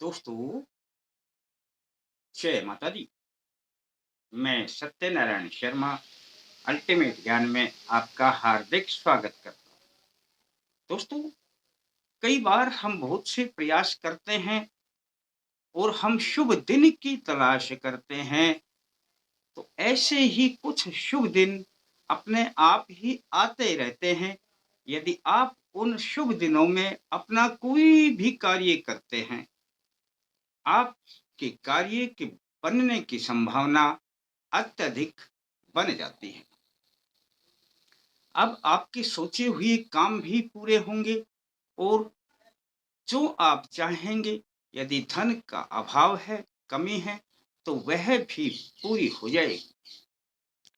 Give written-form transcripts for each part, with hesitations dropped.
दोस्तों, जय माता दी। मैं सत्यनारायण शर्मा अल्टीमेट ज्ञान में आपका हार्दिक स्वागत करता हूँ। दोस्तों, कई बार हम बहुत से प्रयास करते हैं और हम शुभ दिन की तलाश करते हैं, तो ऐसे ही कुछ शुभ दिन अपने आप ही आते रहते हैं। यदि आप उन शुभ दिनों में अपना कोई भी कार्य करते हैं, आपके कार्य के बनने की संभावना अत्यधिक बन जाती है। अब आपके सोचे हुए काम भी पूरे होंगे और जो आप चाहेंगे, यदि धन का अभाव है, कमी है, तो वह भी पूरी हो जाएगी।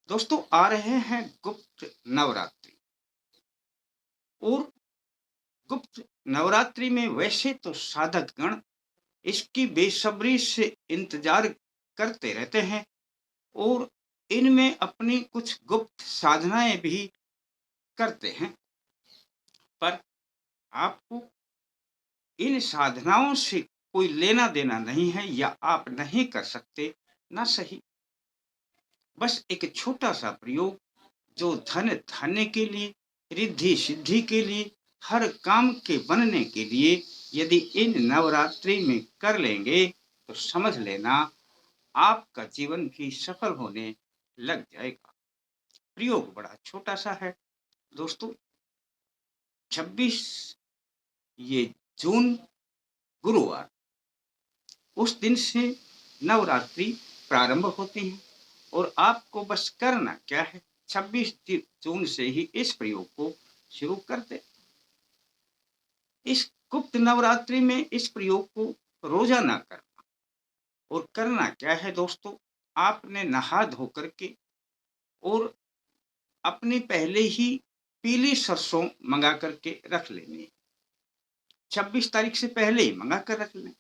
दोस्तों, आ रहे हैं गुप्त नवरात्रि और गुप्त नवरात्रि में वैसे तो साधक गण इसकी बेसब्री से इंतजार करते रहते हैं और इनमें अपनी कुछ गुप्त साधनाएं भी करते हैं। पर आपको इन साधनाओं से कोई लेना देना नहीं है या आप नहीं कर सकते, ना सही। बस एक छोटा सा प्रयोग जो धन धान्य के लिए, रिद्धि सिद्धि के लिए, हर काम के बनने के लिए यदि इन नवरात्रि में कर लेंगे, तो समझ लेना आपका जीवन भी सफल होने लग जाएगा। प्रयोग बड़ा छोटा सा है दोस्तों। 26 ये जून, गुरुवार, उस दिन से नवरात्रि प्रारंभ होती है और आपको बस करना क्या है, 26 जून से ही इस प्रयोग को शुरू कर दे। इस गुप्त नवरात्रि में इस प्रयोग को रोजाना करना। और करना क्या है दोस्तों, आपने नहा धो करके और अपनी पहले ही पीली सरसों मंगा करके रख लेनी है। 26 तारीख से पहले ही मंगा कर रख लें।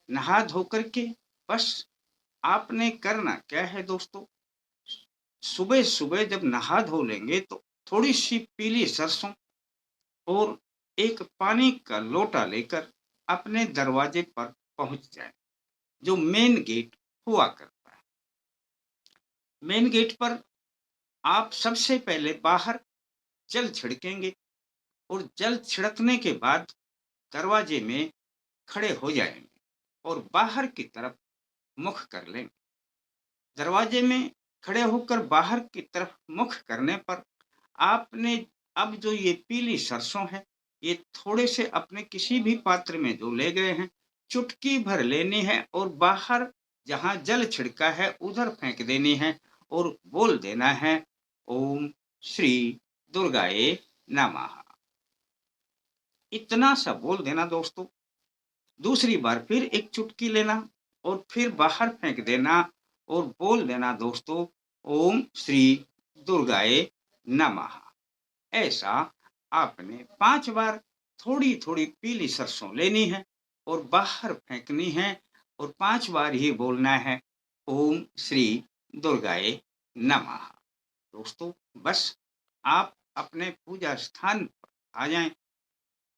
नहा धो करके बस आपने करना क्या है दोस्तों, सुबह-सुबह जब नहा धो लेंगे तो थोड़ी-सी पीली सरसों और एक पानी का लोटा लेकर अपने दरवाजे पर पहुँच जाएँ, जो मेन गेट हुआ करता है। मेन गेट पर आप सबसे पहले बाहर जल छिड़केंगे और जल छिड़कने के बाद दरवाजे में खड़े हो जाएँगे और बाहर की तरफ मुख कर लेंगे। दरवाजे में खड़े होकर बाहर की तरफ मुख करने पर आपने अब जो ये पीली सरसों है, ये थोड़े से अपने किसी भी पात्र में जो ले गए हैं, चुटकी भर लेनी है और बाहर जहाँ जल छिड़का है उधर फेंक देनी है और बोल देना है, ओम श्री दुर्गाए नमः। इतना सा बोल देना दोस्तों। दूसरी बार फिर एक चुटकी लेना और फिर बाहर फेंक देना और बोल देना दोस्तों, ओम श्री दुर्गाए नमः। ऐसा आपने 5 बार थोड़ी-थोड़ी पीली सरसों लेनी है और बाहर फेंकनी है और 5 बार ही बोलना है, ओम श्री दुर्गाए नमः। दोस्तों, बस आप अपने पूजा स्थान पर आ जाएँ।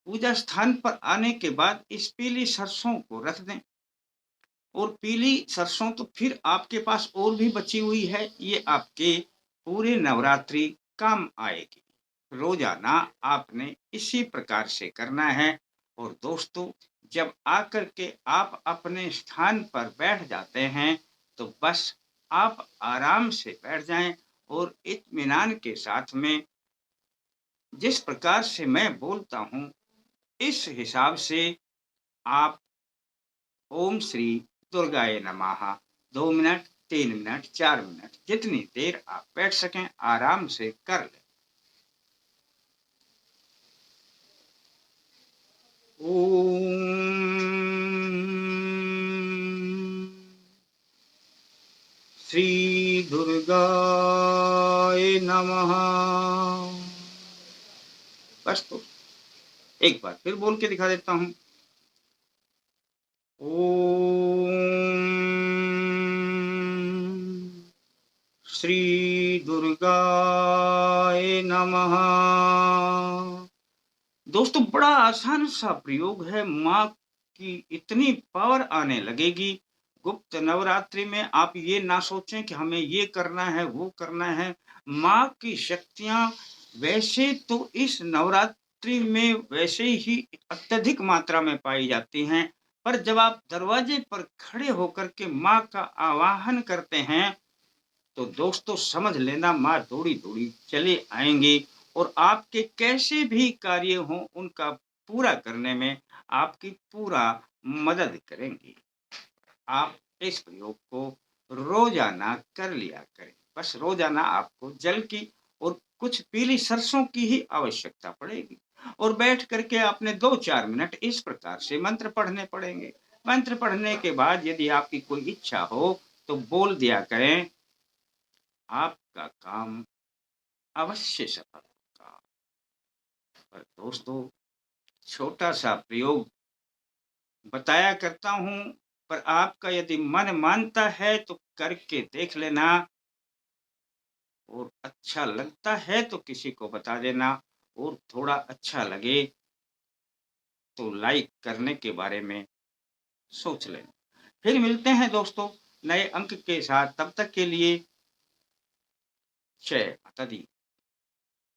पूजा स्थान पर आने के बाद इस पीली सरसों को रख दें और पीली सरसों तो फिर आपके पास और भी बची हुई है, ये आपके पूरे नवरात्रि काम आएगी। रोजाना आपने इसी प्रकार से करना है और दोस्तों, जब आकर के आप अपने स्थान पर बैठ जाते हैं, तो बस आप आराम से बैठ जाएं और इत्मीनान के साथ में जिस प्रकार से मैं बोलता हूँ, इस हिसाब से आप ओम श्री दुर्गाए नमः 2 मिनट, 3 मिनट, 4 मिनट, जितनी देर आप बैठ सकें आराम से कर लें। ओम श्री दुर्गाए नमः। बस तो एक बार फिर बोल के दिखा देता हूँ। ओम श्री दुर्गाए नमः। दोस्तों, बड़ा आसान सा प्रयोग है। माँ आपकी इतनी पावर आने लगेगी। गुप्त नवरात्रि में आप ये ना सोचें कि हमें ये करना है, वो करना है। माँ की शक्तियाँ वैसे तो इस नवरात्रि में वैसे ही अत्यधिक मात्रा में पाई जाती हैं, पर जब आप दरवाजे पर खड़े होकर के माँ का आवाहन करते हैं, तो दोस्तों समझ लेना माँ दौड़ी-दौड़ी चले आएँगे और आपके कैसे भी कार्य हों उनका पूरा करने में आपकी पूरा मदद करेंगी। आप इस प्रयोग को रोज़ाना कर लिया करें। बस रोज़ाना आपको जल की और कुछ पीली सरसों की ही आवश्यकता पड़ेगी और बैठ कर के आपने 2-4 मिनट इस प्रकार से मंत्र पढ़ने पड़ेंगे। मंत्र पढ़ने के बाद यदि आपकी कोई इच्छा हो तो बोल दिया करें, आपका काम अवश्य सफल होगा। पर दोस्तों छोटा-सा प्रयोग बताया करता हूँ, पर आपका यदि मन मानता है तो करके देख लेना और अच्छा लगता है तो किसी को बता देना और थोड़ा अच्छा लगे तो लाइक करने के बारे में सोच लेना। फिर मिलते हैं दोस्तों नए अंक के साथ, तब तक के लिए जय माता दी।